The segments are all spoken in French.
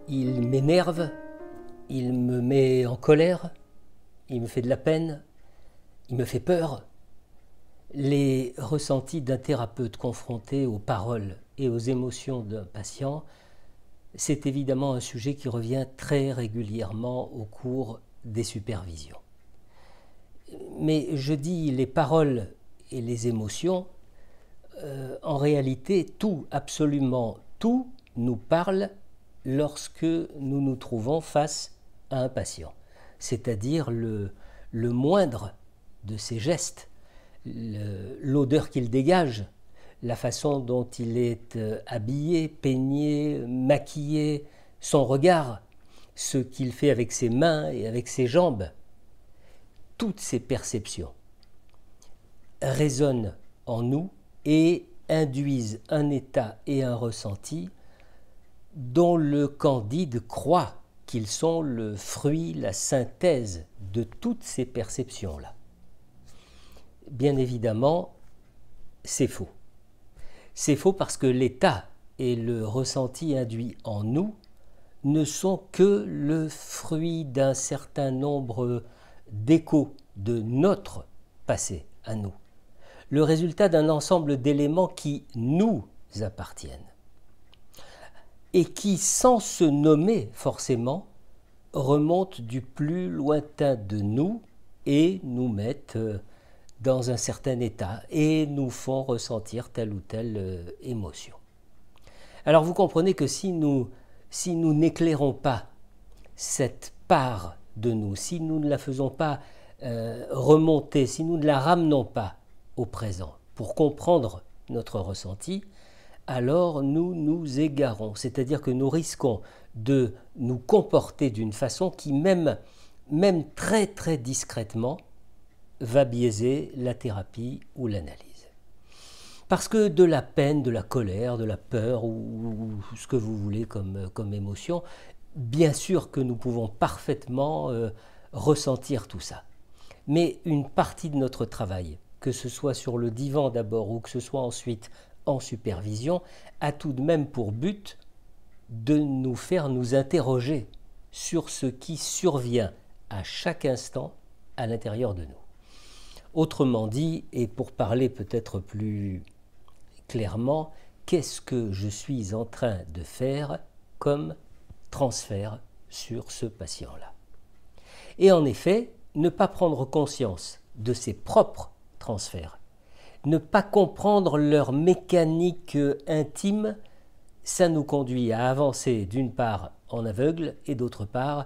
Il m'énerve, il me met en colère, il me fait de la peine, il me fait peur. Les ressentis d'un thérapeute confronté aux paroles et aux émotions d'un patient, c'est évidemment un sujet qui revient très régulièrement au cours des supervisions. Mais je dis les paroles et les émotions, en réalité, tout, absolument tout, nous parle lorsque nous nous trouvons face à un patient. C'est-à-dire le moindre de ses gestes, l'odeur qu'il dégage, la façon dont il est habillé, peigné, maquillé, son regard, ce qu'il fait avec ses mains et avec ses jambes. Toutes ces perceptions résonnent en nous et induisent un état et un ressenti dont le Candide croit qu'ils sont le fruit, la synthèse de toutes ces perceptions-là. Bien évidemment, c'est faux. C'est faux parce que l'état et le ressenti induit en nous ne sont que le fruit d'un certain nombre d'échos de notre passé à nous, le résultat d'un ensemble d'éléments qui nous appartiennent et qui, sans se nommer forcément, remontent du plus lointain de nous et nous mettent dans un certain état et nous font ressentir telle ou telle émotion. Alors vous comprenez que si nous n'éclairons pas cette part de nous, si nous ne la faisons pas remonter, si nous ne la ramenons pas au présent pour comprendre notre ressenti, alors nous nous égarons, c'est-à-dire que nous risquons de nous comporter d'une façon qui même très très discrètement va biaiser la thérapie ou l'analyse. Parce que de la peine, de la colère, de la peur ou ce que vous voulez comme émotion, bien sûr que nous pouvons parfaitement ressentir tout ça. Mais une partie de notre travail, que ce soit sur le divan d'abord ou que ce soit ensuite en supervision, a tout de même pour but de nous faire nous interroger sur ce qui survient à chaque instant à l'intérieur de nous. Autrement dit, et pour parler peut-être plus clairement, qu'est-ce que je suis en train de faire comme transfert sur ce patient-là? Et en effet, ne pas prendre conscience de ses propres transferts, ne pas comprendre leur mécanique intime, ça nous conduit à avancer d'une part en aveugle et d'autre part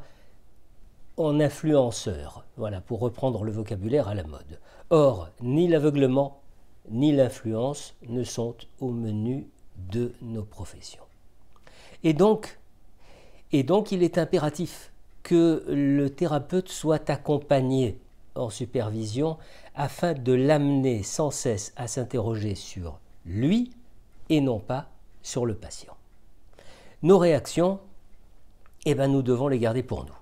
en influenceur, voilà, pour reprendre le vocabulaire à la mode. Or, ni l'aveuglement ni l'influence ne sont au menu de nos professions. Et donc il est impératif que le thérapeute soit accompagné en supervision afin de l'amener sans cesse à s'interroger sur lui et non pas sur le patient. Nos réactions, nous devons les garder pour nous.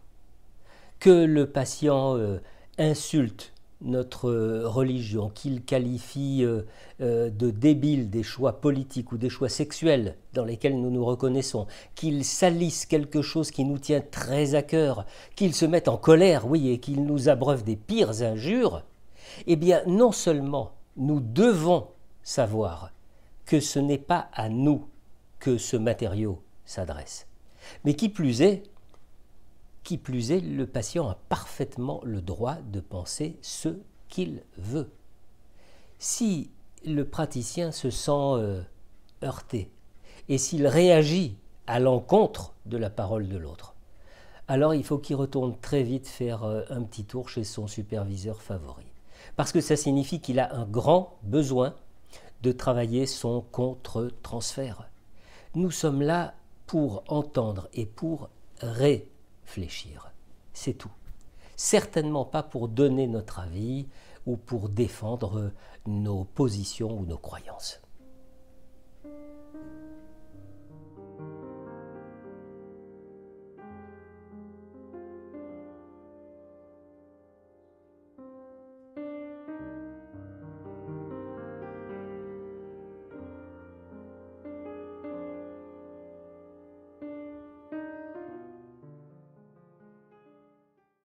Que le patient insulte notre religion, qu'il qualifie de débile des choix politiques ou des choix sexuels dans lesquels nous nous reconnaissons, qu'il salisse quelque chose qui nous tient très à cœur, qu'il se mette en colère, oui, et qu'il nous abreuve des pires injures, eh bien non seulement nous devons savoir que ce n'est pas à nous que ce matériau s'adresse, mais qui plus est, le patient a parfaitement le droit de penser ce qu'il veut. Si le praticien se sent heurté et s'il réagit à l'encontre de la parole de l'autre, alors il faut qu'il retourne très vite faire un petit tour chez son superviseur favori. Parce que ça signifie qu'il a un grand besoin de travailler son contre-transfert. Nous sommes là pour entendre et pour réfléchir. C'est tout. Certainement pas pour donner notre avis ou pour défendre nos positions ou nos croyances.